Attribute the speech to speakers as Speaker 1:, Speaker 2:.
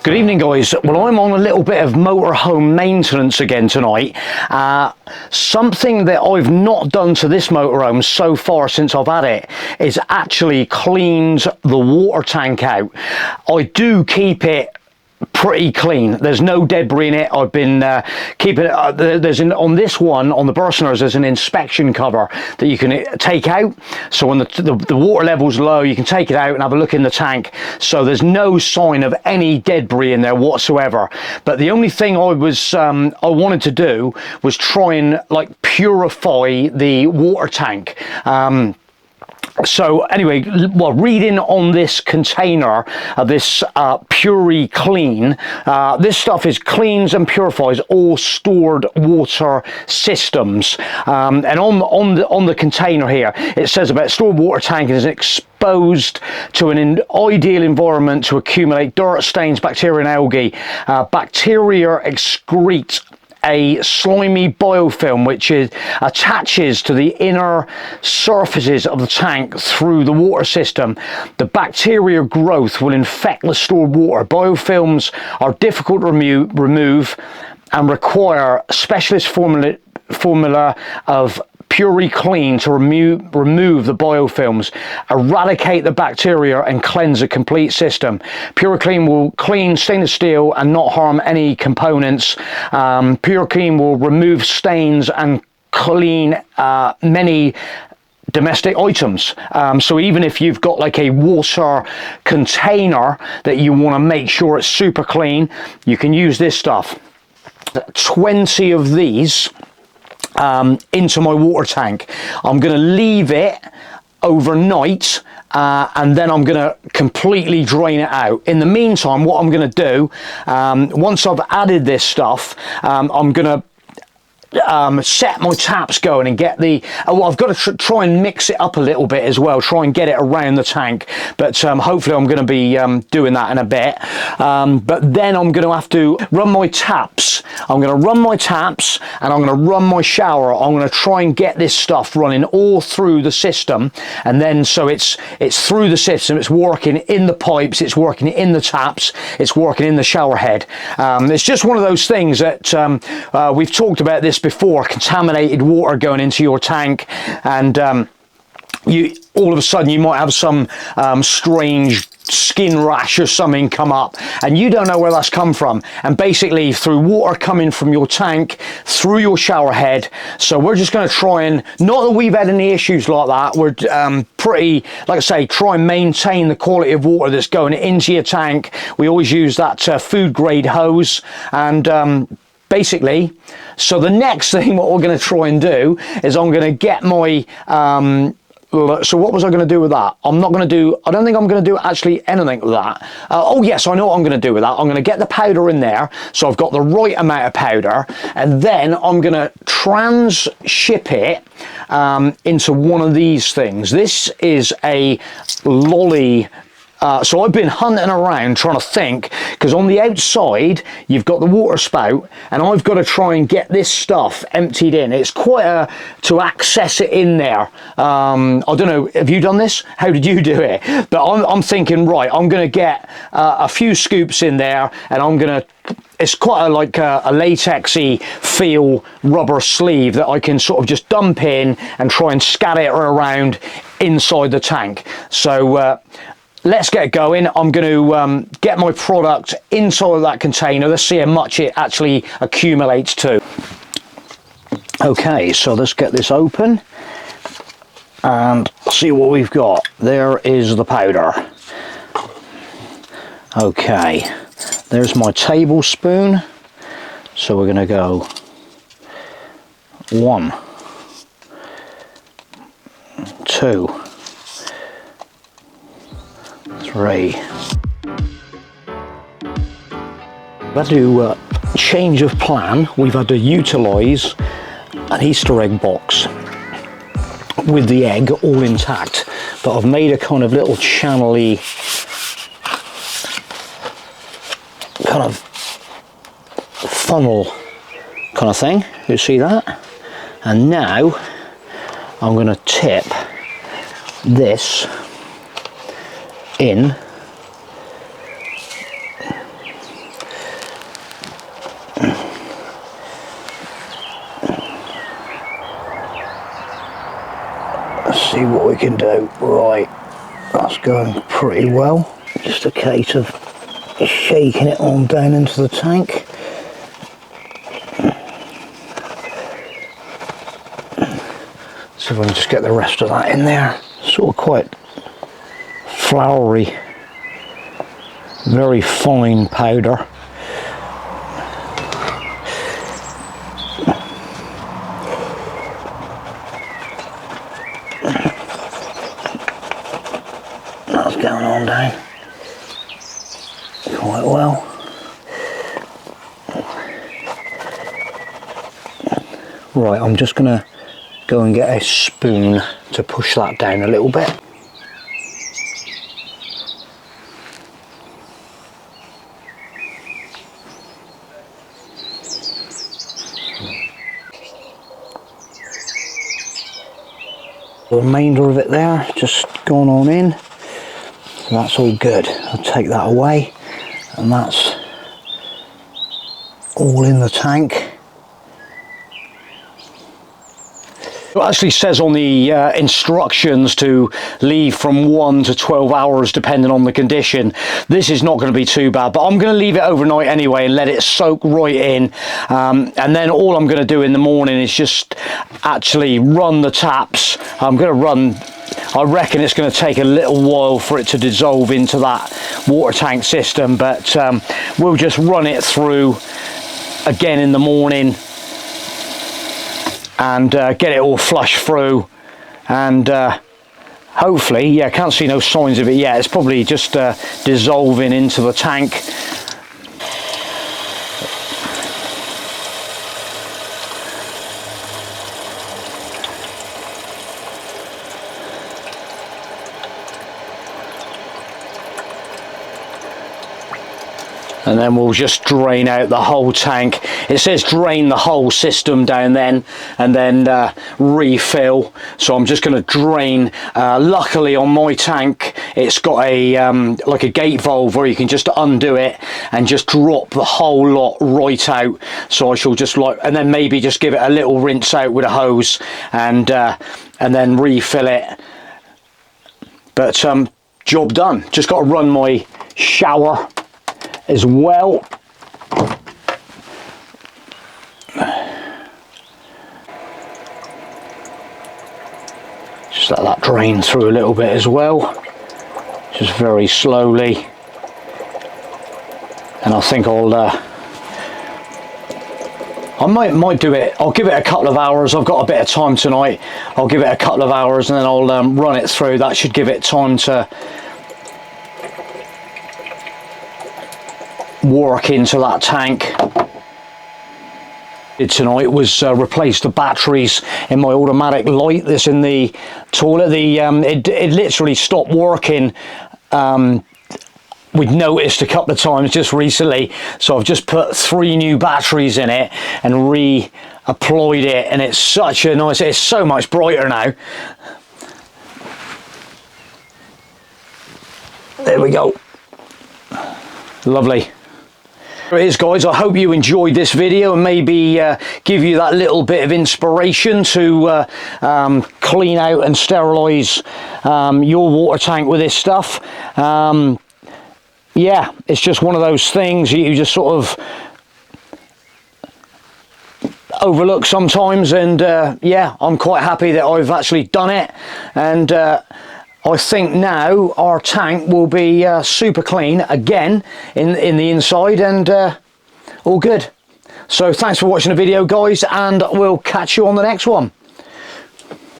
Speaker 1: Good evening, guys. Well, I'm on a little bit of motorhome maintenance again tonight. Something that I've not done to this motorhome so far since I've had it is actually cleaned the water tank out. I do keep it pretty clean. There's no debris in it. I've been keeping it on this one, on the Burstners, there's an inspection cover that you can take out, so when the water level's low, you can take it out and have a look in the tank, so there's no sign of any debris in there whatsoever. But the only thing I wanted to do was try and like purify the water tank. So anyway, well, reading on this container, this Puriclean, this stuff cleans and purifies all stored water systems. And on the container here, it says about stored water tank is exposed to an ideal environment to accumulate dirt, stains, bacteria and algae. Bacteria excrete a slimy biofilm which attaches to the inner surfaces of the tank through the water system. The bacteria growth will infect the stored water. Biofilms are difficult to remove and require specialist formula of Puriclean to remove the biofilms, eradicate the bacteria and cleanse the complete system. Puriclean will clean stainless steel and not harm any components. Puriclean will remove stains and clean many domestic items. So even if you've got like a water container that you want to make sure it's super clean, you can use this stuff. 20 of these into my water tank. I'm going to leave it overnight and then I'm going to completely drain it out. In the meantime, what I'm going to do, once I've added this stuff, I'm going to set my taps going and get well, I've got to try and mix it up a little bit as well, try and get it around the tank, but hopefully I'm going to be doing that in a bit. But then I'm going to have to run my taps. I'm going to run my taps and I'm going to run my shower. I'm going to try and get this stuff running all through the system, and then so it's through the system, it's working in the pipes, it's working in the taps, it's working in the shower head. It's just one of those things that we've talked about this before, contaminated water going into your tank, and you all of a sudden you might have some strange skin rash or something come up and you don't know where that's come from, and basically through water coming from your tank through your shower head. So we're just going to try and, not that we've had any issues like that, we're pretty, like I say, try and maintain the quality of water that's going into your tank. We always use that food grade hose, and basically, so the next thing what we're going to try and do is I'm going to get my so what was I going to do with that? I don't think I'm going to do actually anything with that. Oh yes, I know what I'm going to do with that. I'm going to get the powder in there, so I've got the right amount of powder, and then I'm going to transship it into one of these things. This is a lolly. So I've been hunting around trying to think, because on the outside you've got the water spout, and I've got to try and get this stuff emptied in. It's quite to access it in there. I don't know, have you done this? How did you do it? But I'm thinking, right, I'm going to get a few scoops in there, and I'm going to, it's quite like a latexy feel rubber sleeve that I can sort of just dump in and try and scatter it around inside the tank. So let's get going. I'm going to get my product inside that container. Let's see how much it actually accumulates to. Okay, so let's get this open and see what we've got. There is the powder. Okay, there's my tablespoon. So we're going to go 1, 2, 3. We've had to change of plan. We've had to utilise an Easter egg box with the egg all intact, but I've made a kind of little channel-y kind of funnel kind of thing. You see that? And now I'm going to tip this in Let's see what we can do. Right, that's going pretty well. Just a case of shaking it on down into the tank. So if I can just get the rest of that in there. Sort of quite floury, very fine powder. That's going on down quite well. Right, I'm just going to go and get a spoon to push that down a little bit. The remainder of it there, just gone on in. So that's all good. I'll take that away, and that's all in the tank. It actually says on the instructions to leave from 1 to 12 hours depending on the condition. This is not going to be too bad, but I'm going to leave it overnight anyway and let it soak right in, and then all I'm going to do in the morning is just actually run the taps. I'm going to run, I reckon it's going to take a little while for it to dissolve into that water tank system, but we'll just run it through again in the morning and get it all flushed through, and hopefully, yeah, can't see no signs of it yet. It's probably just dissolving into the tank. And then we'll just drain out the whole tank. It says drain the whole system down then, and then refill. So I'm just going to drain. Luckily on my tank, it's got a like a gate valve where you can just undo it and just drop the whole lot right out. So I shall just and then maybe just give it a little rinse out with a hose, and then refill it. But job done. Just got to run my shower as well. Just let that drain through a little bit as well, just very slowly. And I think I might do it. I'll give it a couple of hours. I've got a bit of time tonight. I'll give it a couple of hours and then I'll run it through. That should give it time to work into that tank. Tonight was replace the batteries in my automatic light that's in the toilet. It literally stopped working. We'd noticed a couple of times just recently, so I've just put 3 new batteries in it and reapplied it, and it's such a nice, it's so much brighter now. There we go. Lovely. There it is, guys. I hope you enjoyed this video and maybe give you that little bit of inspiration to clean out and sterilize your water tank with this stuff. Yeah, it's just one of those things you just sort of overlook sometimes, and yeah, I'm quite happy that I've actually done it, and I think now our tank will be super clean again in the inside, and all good. So thanks for watching the video, guys, and we'll catch you on the next one.